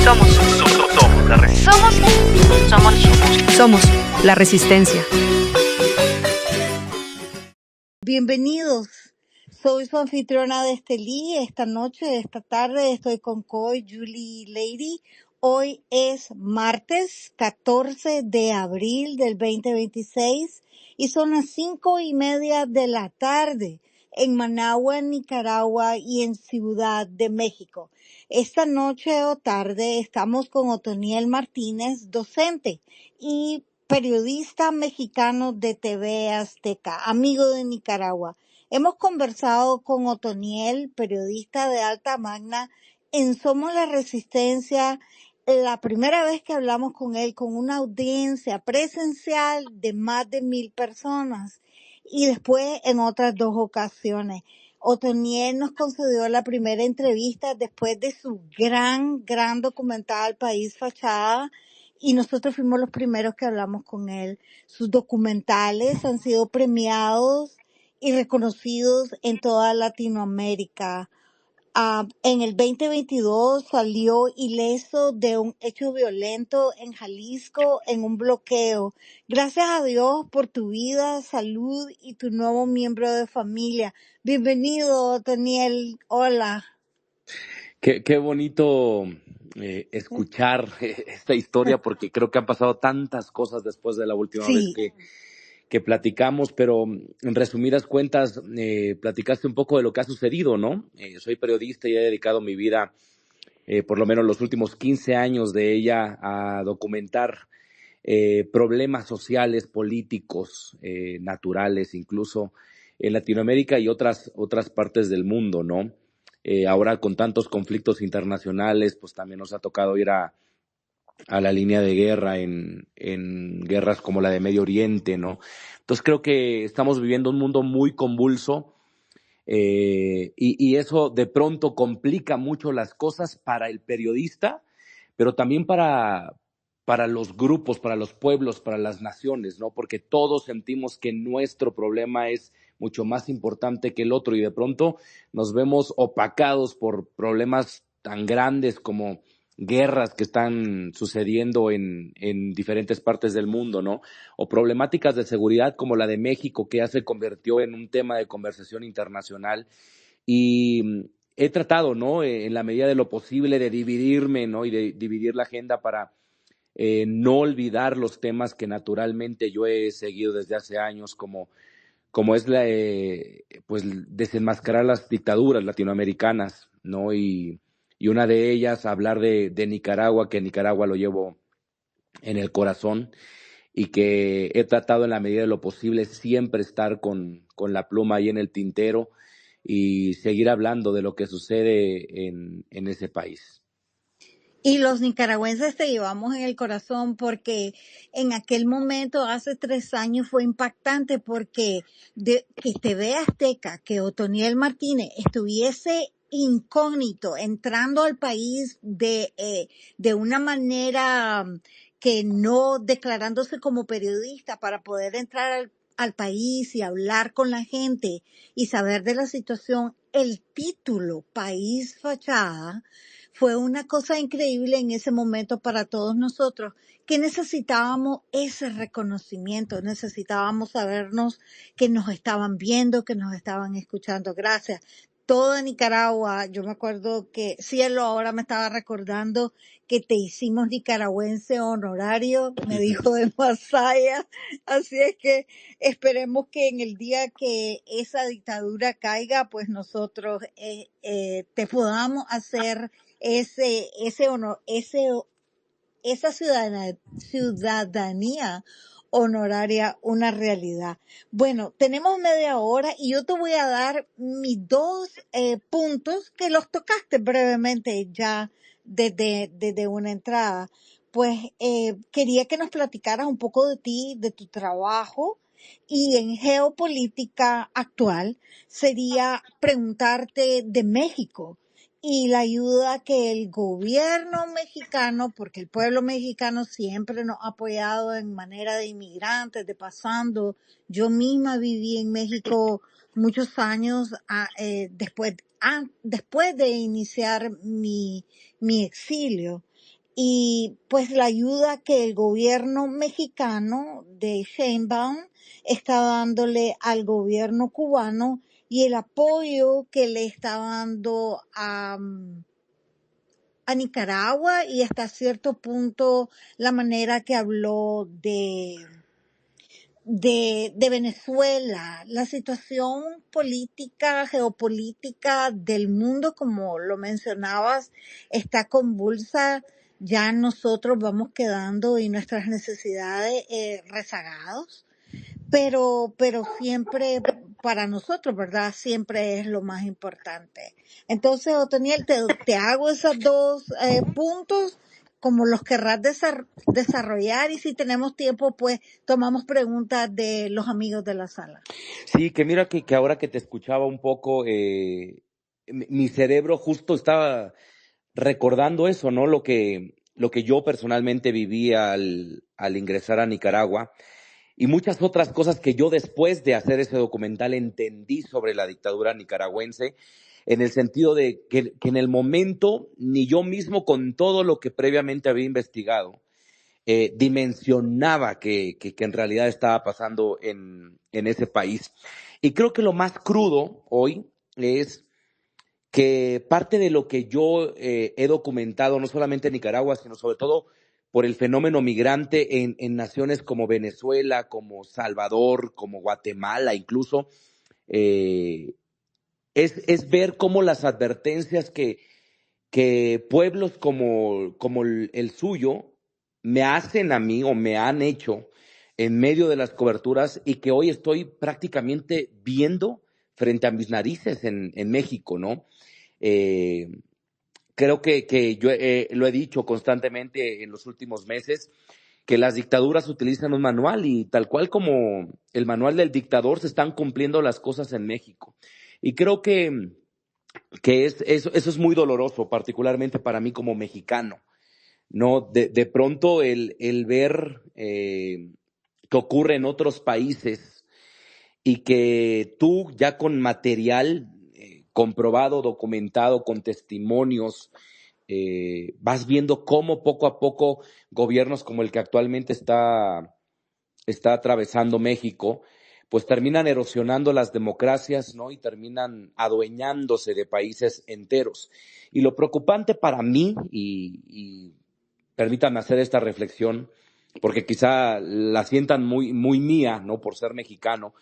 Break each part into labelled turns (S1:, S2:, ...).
S1: Somos la resistencia.
S2: Somos la resistencia.
S3: Bienvenidos. Soy su anfitriona de Estelí. Esta noche, esta tarde, estoy con Coy, Julie, Lady. Hoy es martes 14 de abril del 2026 y son las 5:30 de la tarde en Managua, Nicaragua y en Ciudad de México. Esta noche o tarde estamos con Otoniel Martínez, docente y periodista mexicano de TV Azteca, amigo de Nicaragua. Hemos conversado con Otoniel, periodista de alta magna, en Somos la Resistencia, la primera vez que hablamos con él, con una audiencia presencial de más de 1,000 personas, y después en otras 2 ocasiones. Otoniel nos concedió la primera entrevista después de su gran documental País Fachada, y nosotros fuimos los primeros que hablamos con él. Sus documentales han sido premiados y reconocidos en toda Latinoamérica. En el 2022 salió ileso de un hecho violento en Jalisco en un bloqueo. Gracias a Dios por tu vida, salud y tu nuevo miembro de familia. Bienvenido, Daniel. Hola.
S4: Qué bonito escuchar esta historia, porque creo que han pasado tantas cosas después de la última vez
S3: Sí,
S4: que platicamos, pero en resumidas cuentas, platicaste un poco de lo que ha sucedido, ¿no? Soy periodista y he dedicado mi vida, por lo menos los últimos 15 años de ella, a documentar problemas sociales, políticos, naturales, incluso en Latinoamérica y otras partes del mundo, ¿no? Ahora con tantos conflictos internacionales, pues también nos ha tocado ir a la línea de guerra en guerras como la de Medio Oriente, ¿no? Entonces creo que estamos viviendo un mundo muy convulso, y eso de pronto complica mucho las cosas para el periodista, pero también para los grupos, para los pueblos, para las naciones, ¿no? Porque todos sentimos que nuestro problema es mucho más importante que el otro, y de pronto nos vemos opacados por problemas tan grandes como guerras que están sucediendo en diferentes partes del mundo, ¿no? O problemáticas de seguridad como la de México, que ya se convirtió en un tema de conversación internacional. Y he tratado, ¿no? En la medida de lo posible, de dividirme, ¿no? Y de dividir la agenda para no olvidar los temas que naturalmente yo he seguido desde hace años, como es pues desenmascarar las dictaduras latinoamericanas, ¿no? Y una de ellas, hablar de Nicaragua, que Nicaragua lo llevo en el corazón, y que he tratado en la medida de lo posible siempre estar con la pluma ahí en el tintero y seguir hablando de lo que sucede en ese país.
S3: y los nicaragüenses te llevamos en el corazón porque en aquel momento, hace 3 años, fue impactante porque que TV Azteca, que Otoniel Martínez estuviese incógnito, entrando al país de una manera que no declarándose como periodista para poder entrar al país y hablar con la gente y saber de la situación. El título, País Fachada, fue una cosa increíble en ese momento para todos nosotros, que necesitábamos ese reconocimiento, necesitábamos sabernos que nos estaban viendo, que nos estaban escuchando. Gracias. Toda Nicaragua, yo me acuerdo que Cielo ahora me estaba recordando que te hicimos nicaragüense honorario, me dijo de Masaya. Así es que esperemos que en el día que esa dictadura caiga, pues nosotros te podamos hacer ese honor, esa ciudadanía honoraria una realidad. Bueno, tenemos media hora y yo te voy a dar mis 2 puntos que los tocaste brevemente ya desde una entrada. Pues quería que nos platicaras un poco de ti, de tu trabajo, y en geopolítica actual sería preguntarte de México y la ayuda que el gobierno mexicano, porque el pueblo mexicano siempre nos ha apoyado en manera de inmigrantes, de pasando. Yo misma viví en México muchos años después de iniciar mi exilio. y pues la ayuda que el gobierno mexicano de Sheinbaum está dándole al gobierno cubano y el apoyo que le está dando a Nicaragua y hasta cierto punto la manera que habló de Venezuela. La situación política, geopolítica del mundo, como lo mencionabas, está convulsa. Ya nosotros vamos quedando y nuestras necesidades rezagados, pero siempre para nosotros, ¿verdad? Siempre es lo más importante. Entonces, Otoniel, te hago esos dos puntos como los querrás desarrollar y si tenemos tiempo, pues tomamos preguntas de los amigos de la sala.
S4: Sí, que mira que ahora que te escuchaba un poco, mi cerebro justo estaba recordando eso, ¿no? Lo que yo personalmente viví al ingresar a Nicaragua y muchas otras cosas que yo después de hacer ese documental entendí sobre la dictadura nicaragüense, en el sentido de que en el momento ni yo mismo con todo lo que previamente había investigado, dimensionaba que en realidad estaba pasando en ese país. Y creo que lo más crudo hoy es que parte de lo que yo he documentado, no solamente en Nicaragua, sino sobre todo por el fenómeno migrante en naciones como Venezuela, como Salvador, como Guatemala incluso, eh, es ver cómo las advertencias que pueblos como el suyo me hacen a mí o me han hecho en medio de las coberturas y que hoy estoy prácticamente viendo frente a mis narices en México, ¿no? Eh, Creo que yo lo he dicho constantemente en los últimos meses, que las dictaduras utilizan un manual y tal cual como el manual del dictador se están cumpliendo las cosas en México. Y creo que eso es muy doloroso, particularmente para mí como mexicano, ¿no? De pronto el ver que ocurre en otros países y que tú ya con material comprobado, documentado, con testimonios, vas viendo cómo poco a poco gobiernos como el que actualmente está atravesando México, pues terminan erosionando las democracias, ¿no? Y terminan adueñándose de países enteros. Y lo preocupante para mí, y permítanme hacer esta reflexión, porque quizá la sientan muy, muy mía, ¿no? Por ser mexicano,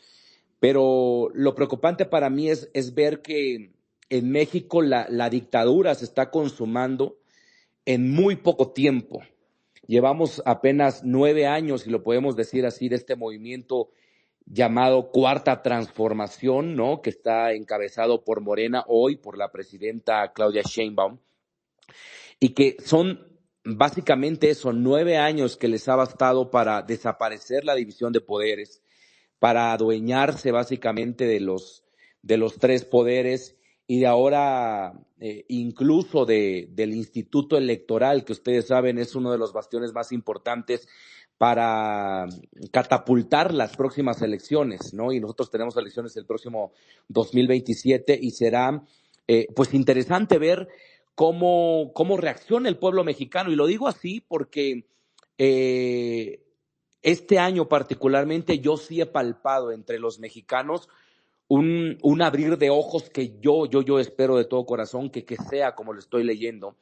S4: pero lo preocupante para mí es ver que en México la dictadura se está consumando en muy poco tiempo. Llevamos apenas 9 años, si lo podemos decir así, de este movimiento llamado Cuarta Transformación, ¿no? Que está encabezado por Morena hoy, por la presidenta Claudia Sheinbaum, y que son básicamente eso, 9 años que les ha bastado para desaparecer la división de poderes, para adueñarse básicamente de los tres poderes y de ahora incluso del Instituto Electoral, que ustedes saben es uno de los bastiones más importantes para catapultar las próximas elecciones, ¿no? Y nosotros tenemos elecciones el próximo 2027 y será pues interesante ver cómo reacciona el pueblo mexicano. Y lo digo así porque eh, este año particularmente yo sí he palpado entre los mexicanos un abrir de ojos que yo espero de todo corazón que sea como lo estoy leyendo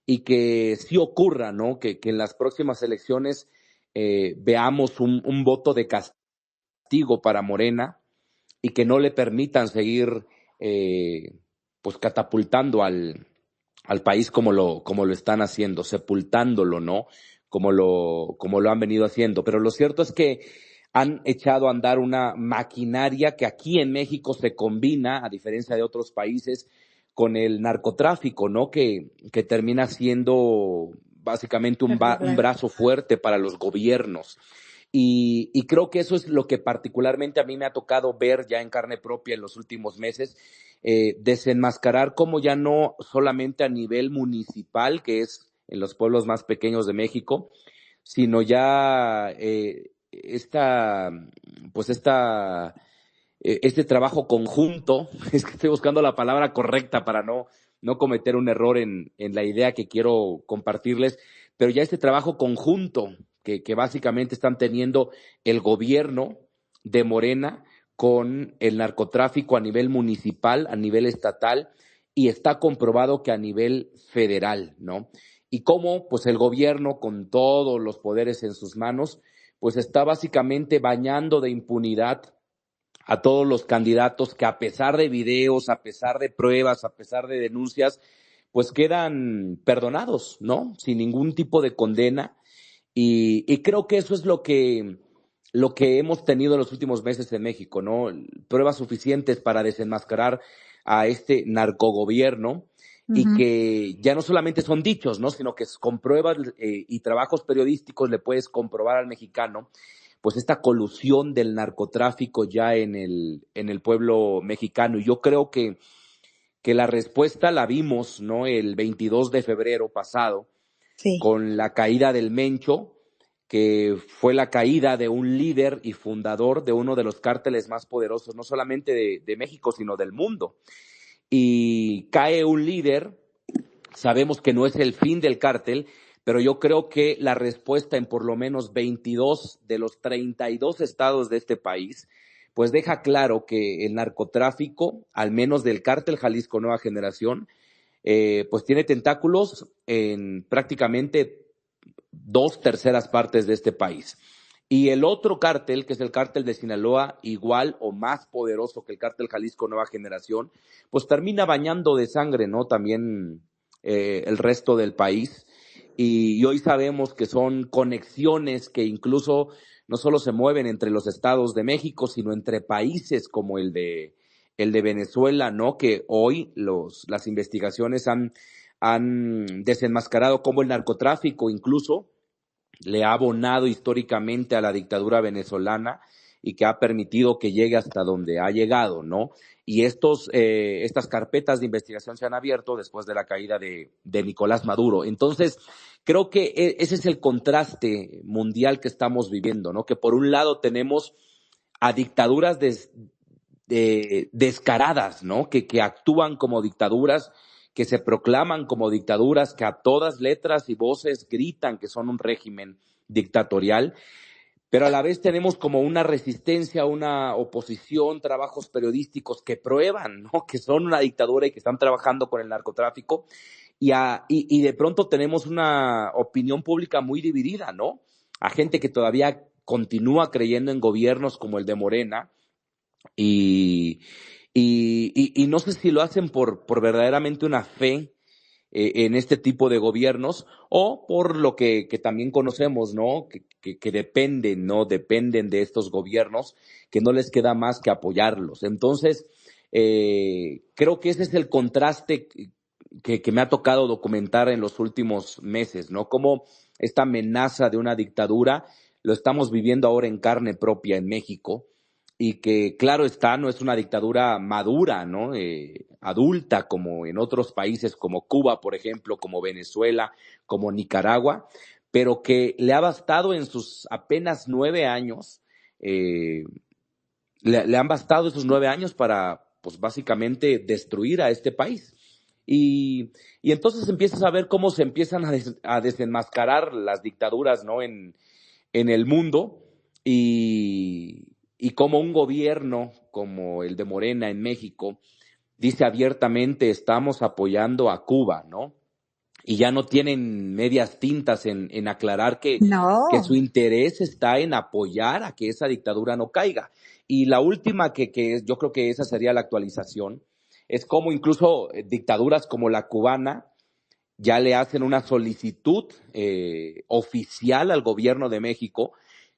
S4: y que sí ocurra, ¿no? Que en las próximas elecciones veamos un voto de castigo para Morena y que no le permitan seguir pues catapultando al país como lo están haciendo, sepultándolo, ¿no? Como lo han venido haciendo. Pero lo cierto es que han echado a andar una maquinaria que aquí en México se combina, a diferencia de otros países, con el narcotráfico, ¿no? Que termina siendo básicamente un brazo fuerte para los gobiernos. Y creo que eso es lo que particularmente a mí me ha tocado ver ya en carne propia en los últimos meses, desenmascarar cómo ya no solamente a nivel municipal, que es en los pueblos más pequeños de México, sino ya este trabajo conjunto, es que estoy buscando la palabra correcta para no cometer un error en la idea que quiero compartirles, pero ya este trabajo conjunto que básicamente están teniendo el gobierno de Morena con el narcotráfico a nivel municipal, a nivel estatal, y está comprobado que a nivel federal, ¿no? Y cómo, pues el gobierno, con todos los poderes en sus manos, pues está básicamente bañando de impunidad a todos los candidatos que, a pesar de videos, a pesar de pruebas, a pesar de denuncias, pues quedan perdonados, ¿no? Sin ningún tipo de condena. Y creo que eso es lo que hemos tenido en los últimos meses en México, ¿no? Pruebas suficientes para desenmascarar a este narcogobierno, y
S3: Ujú.
S4: que ya no solamente son dichos, ¿no? Sino que con pruebas y trabajos periodísticos le puedes comprobar al mexicano pues esta colusión del narcotráfico ya en el pueblo mexicano. Y yo creo que la respuesta la vimos, ¿no? El 22 de febrero pasado,
S3: Sí.
S4: con la caída del Mencho, que fue la caída de un líder y fundador de uno de los cárteles más poderosos, no solamente de México, sino del mundo. Y cae un líder, sabemos que no es el fin del cártel, pero yo creo que la respuesta en por lo menos 22 de los 32 estados de este país, pues deja claro que el narcotráfico, al menos del cártel Jalisco Nueva Generación, pues tiene tentáculos en prácticamente 2/3 partes de este país. Y el otro cártel, que es el cártel de Sinaloa, igual o más poderoso que el cártel Jalisco Nueva Generación, pues termina bañando de sangre, ¿no? También el resto del país. Y hoy sabemos que son conexiones que incluso no solo se mueven entre los estados de México, sino entre países como el de Venezuela, ¿no? Que hoy las investigaciones han desenmascarado cómo el narcotráfico incluso le ha abonado históricamente a la dictadura venezolana y que ha permitido que llegue hasta donde ha llegado, ¿no? Y estas carpetas de investigación se han abierto después de la caída de Nicolás Maduro. Entonces, creo que ese es el contraste mundial que estamos viviendo, ¿no? Que por un lado tenemos a dictaduras descaradas, ¿no? Que actúan como dictaduras, que se proclaman como dictaduras, que a todas letras y voces gritan que son un régimen dictatorial, pero a la vez tenemos como una resistencia, una oposición, trabajos periodísticos que prueban, ¿no? Que son una dictadura y que están trabajando con el narcotráfico, y de pronto tenemos una opinión pública muy dividida, ¿no? A gente que todavía continúa creyendo en gobiernos como el de Morena, y, y no sé si lo hacen por verdaderamente una fe en este tipo de gobiernos, o por lo que también conocemos, ¿no? Que dependen, ¿no? Dependen de estos gobiernos, que no les queda más que apoyarlos. Entonces, creo que ese es el contraste que me ha tocado documentar en los últimos meses, ¿no? Cómo esta amenaza de una dictadura lo estamos viviendo ahora en carne propia en México, y que, claro está, no es una dictadura madura, ¿no? Adulta, como en otros países como Cuba, por ejemplo, como Venezuela, como Nicaragua, pero que le ha bastado en sus apenas 9 años, eh, le han bastado esos 9 años para, pues básicamente, destruir a este país. Y entonces empiezas a ver cómo se empiezan a desenmascarar las dictaduras, ¿no? En el mundo, y cómo un gobierno como el de Morena en México dice abiertamente: estamos apoyando a Cuba, ¿no? Y ya no tienen medias tintas en aclarar que su
S3: No.
S4: interés está en apoyar a que esa dictadura no caiga. Y la última, yo creo que esa sería la actualización, es como incluso dictaduras como la cubana ya le hacen una solicitud oficial al gobierno de México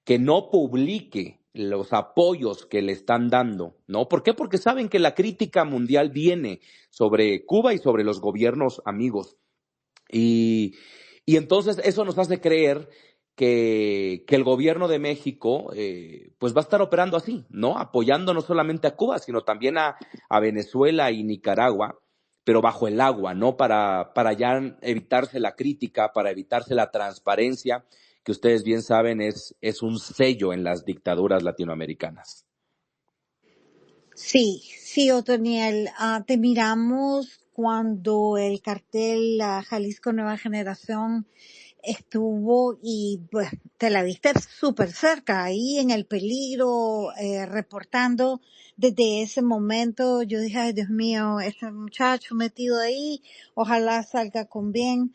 S4: que no publique los apoyos que le están dando, ¿no? ¿Por qué? Porque saben que la crítica mundial viene sobre Cuba y sobre los gobiernos amigos. Y, y entonces eso nos hace creer que el gobierno de México pues va a estar operando así, ¿no? Apoyando no solamente a Cuba, sino también a Venezuela y Nicaragua, pero bajo el agua, ¿no? Para ya evitarse la crítica, para evitarse la transparencia, que ustedes bien saben es un sello en las dictaduras latinoamericanas.
S3: Sí, sí, Otoniel, te miramos cuando el cartel Jalisco Nueva Generación estuvo y pues te la viste súper cerca, ahí en el peligro, reportando desde ese momento. Yo dije, ay Dios mío, este muchacho metido ahí, ojalá salga con bien.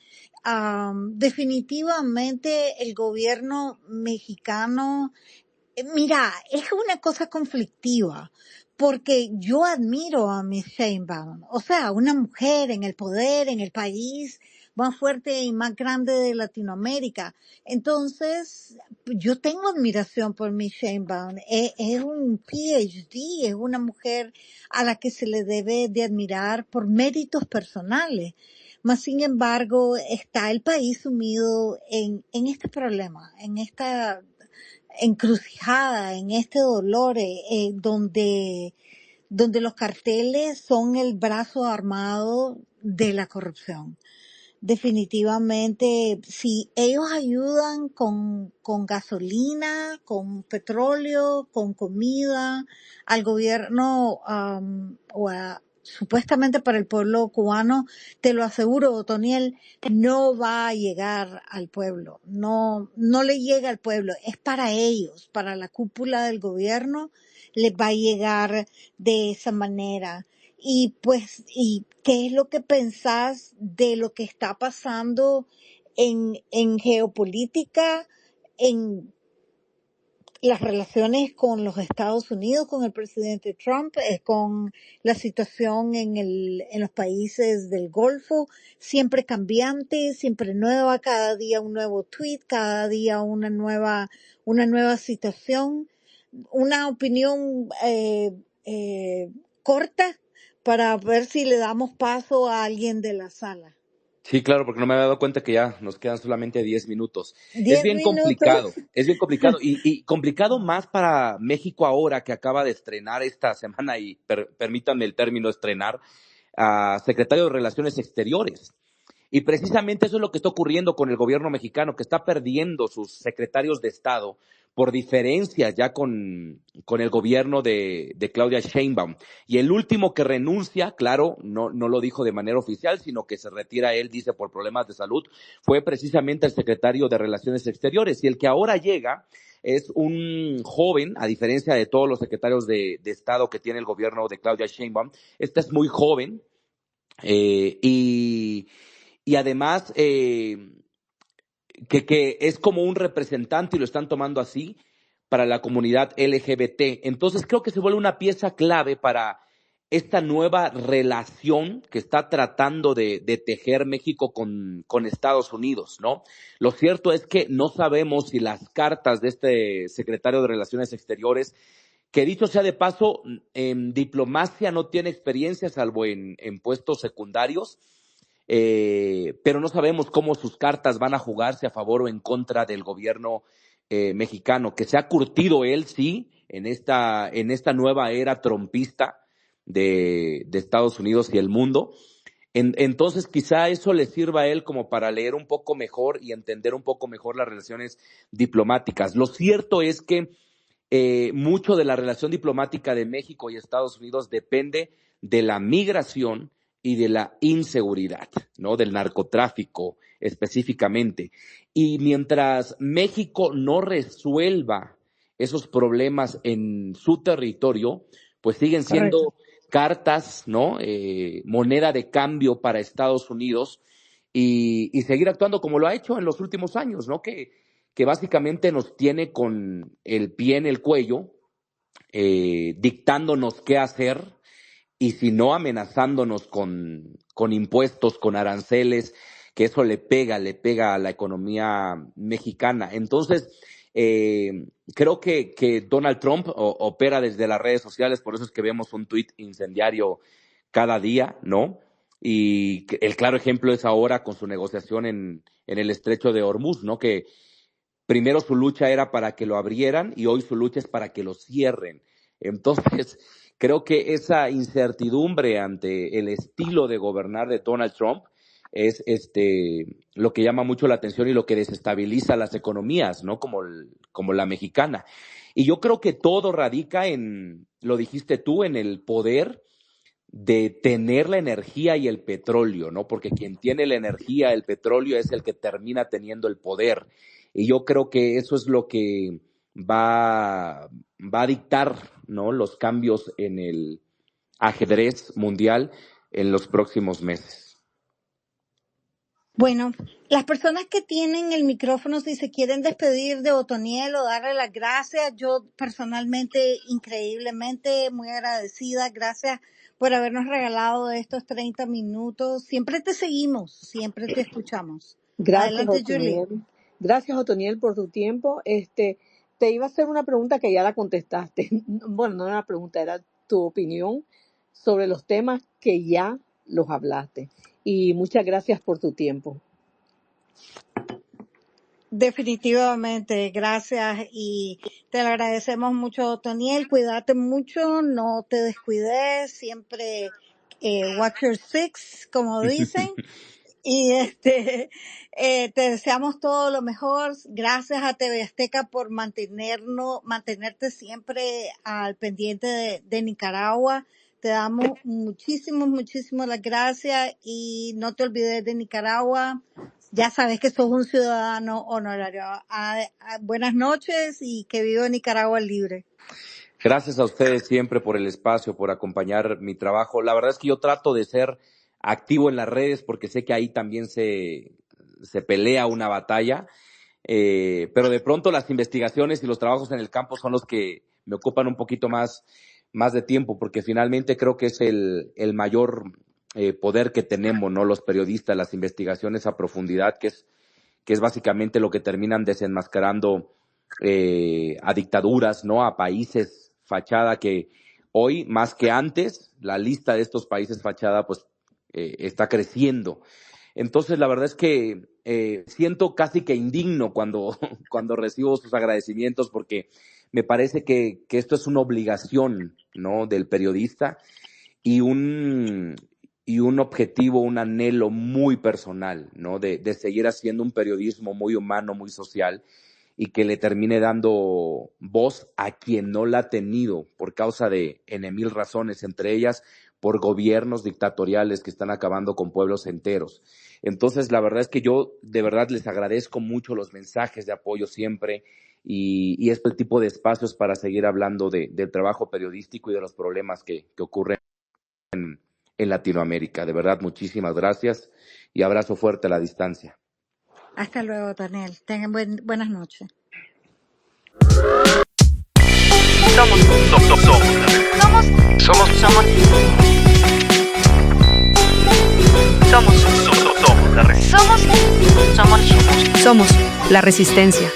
S3: Definitivamente el gobierno mexicano, mira, es una cosa conflictiva, porque yo admiro a Miss Sheinbaum, o sea, una mujer en el poder, en el país más fuerte y más grande de Latinoamérica. Entonces, yo tengo admiración por Miss Sheinbaum. Es un PhD, es una mujer a la que se le debe de admirar por méritos personales. Mas, sin embargo, está el país sumido en este problema, en esta encrucijada, en este dolor, donde los carteles son el brazo armado de la corrupción. Definitivamente, si ellos ayudan con gasolina, con petróleo, con comida al gobierno, supuestamente para el pueblo cubano, te lo aseguro, Otoniel, no va a llegar al pueblo, no, no le llega al pueblo, es para ellos, para la cúpula del gobierno, les va a llegar de esa manera. Y pues, ¿y qué es lo que pensás de lo que está pasando en geopolítica, en las relaciones con los Estados Unidos, con el presidente Trump, con la situación en los países del Golfo, siempre cambiante, siempre nueva, cada día un nuevo tweet, cada día una nueva situación? Una opinión corta para ver si le damos paso a alguien de la sala.
S4: Sí, claro, porque no me había dado cuenta que ya nos quedan solamente 10 minutos. Es
S3: 10
S4: bien
S3: minutos.
S4: complicado, es bien complicado y complicado más para México ahora que acaba de estrenar esta semana y permítanme el término estrenar a secretario de Relaciones Exteriores. Y precisamente eso es lo que está ocurriendo con el gobierno mexicano, que está perdiendo sus secretarios de Estado por diferencias ya con el gobierno de Claudia Sheinbaum. Y el último que renuncia, claro, no lo dijo de manera oficial, sino que se retira él, dice, por problemas de salud, fue precisamente el secretario de Relaciones Exteriores. Y el que ahora llega es un joven, a diferencia de todos los secretarios de Estado que tiene el gobierno de Claudia Sheinbaum. Este es muy joven, y además que es como un representante y lo están tomando así para la comunidad LGBT. Entonces creo que se vuelve una pieza clave para esta nueva relación que está tratando de tejer México con Estados Unidos, ¿no? Lo cierto es que no sabemos si las cartas de este secretario de Relaciones Exteriores, que dicho sea de paso, en diplomacia no tiene experiencia salvo en puestos secundarios, pero no sabemos cómo sus cartas van a jugarse a favor o en contra del gobierno mexicano, que se ha curtido él, sí, en esta nueva era trompista de Estados Unidos y el mundo. Entonces, quizá eso le sirva a él como para leer un poco mejor y entender un poco mejor las relaciones diplomáticas. Lo cierto es que mucho de la relación diplomática de México y Estados Unidos depende de la migración y de la inseguridad, ¿no? Del narcotráfico específicamente. Y mientras México no resuelva esos problemas en su territorio, pues siguen
S3: Correcto.
S4: siendo cartas, ¿no? Moneda de cambio para Estados Unidos y seguir actuando como lo ha hecho en los últimos años, ¿no? Que básicamente nos tiene con el pie en el cuello, dictándonos qué hacer y si no amenazándonos con impuestos, con aranceles, que eso le pega a la economía mexicana. Entonces, creo que Donald Trump opera desde las redes sociales, por eso es que vemos un tuit incendiario cada día, ¿no? Y el claro ejemplo es ahora con su negociación en el estrecho de Hormuz, ¿no? Que primero su lucha era para que lo abrieran y hoy su lucha es para que lo cierren. Entonces, creo que esa incertidumbre ante el estilo de gobernar de Donald Trump es lo que llama mucho la atención y lo que desestabiliza las economías, ¿no? Como la mexicana. Y yo creo que todo radica en, lo dijiste tú, en el poder de tener la energía y el petróleo, ¿no? Porque quien tiene la energía, el petróleo, es el que termina teniendo el poder. Y yo creo que eso es lo que va a dictar, ¿no?, los cambios en el ajedrez mundial en los próximos meses.
S3: Bueno, las personas que tienen el micrófono, si se quieren despedir de Otoniel o darle las gracias, yo personalmente, increíblemente, muy agradecida. Gracias por habernos regalado estos 30 minutos. Siempre te seguimos, siempre te escuchamos.
S1: Gracias,
S3: Adelante, Julie.
S1: Otoniel. Gracias, Otoniel, por tu tiempo. Te iba a hacer una pregunta que ya la contestaste. Bueno, no era una pregunta, era tu opinión sobre los temas que ya los hablaste. Y muchas gracias por tu tiempo.
S3: Definitivamente, gracias y te lo agradecemos mucho, Otoniel. Cuídate mucho, no te descuides, siempre watch your six, como dicen. Y te deseamos todo lo mejor. Gracias a TV Azteca por mantenerte siempre al pendiente de Nicaragua. Te damos muchísimas las gracias y no te olvides de Nicaragua. Ya sabes que sos un ciudadano honorario. Buenas noches y que viva Nicaragua libre.
S4: Gracias a ustedes siempre por el espacio, por acompañar mi trabajo. La verdad es que yo trato de ser activo en las redes porque sé que ahí también se pelea una batalla, pero de pronto las investigaciones y los trabajos en el campo son los que me ocupan un poquito más de tiempo, porque finalmente creo que es el mayor poder que tenemos, ¿no?, los periodistas, las investigaciones a profundidad, que es básicamente lo que terminan desenmascarando a dictaduras, ¿no?, a países fachada, que hoy, más que antes, la lista de estos países fachada pues está creciendo. Entonces, la verdad es que siento casi que indigno cuando recibo sus agradecimientos, porque me parece que esto es una obligación, ¿no?, del periodista y un objetivo, un anhelo muy personal, ¿no?, de seguir haciendo un periodismo muy humano, muy social, y que le termine dando voz a quien no la ha tenido por causa de mil razones, entre ellas por gobiernos dictatoriales que están acabando con pueblos enteros. Entonces, la verdad es que yo de verdad les agradezco mucho los mensajes de apoyo siempre y este tipo de espacios para seguir hablando del trabajo periodístico y de los problemas que ocurren en Latinoamérica. De verdad, muchísimas gracias y abrazo fuerte a la distancia.
S3: Hasta luego, Otoniel. Tengan buenas noches.
S2: Somos la resistencia.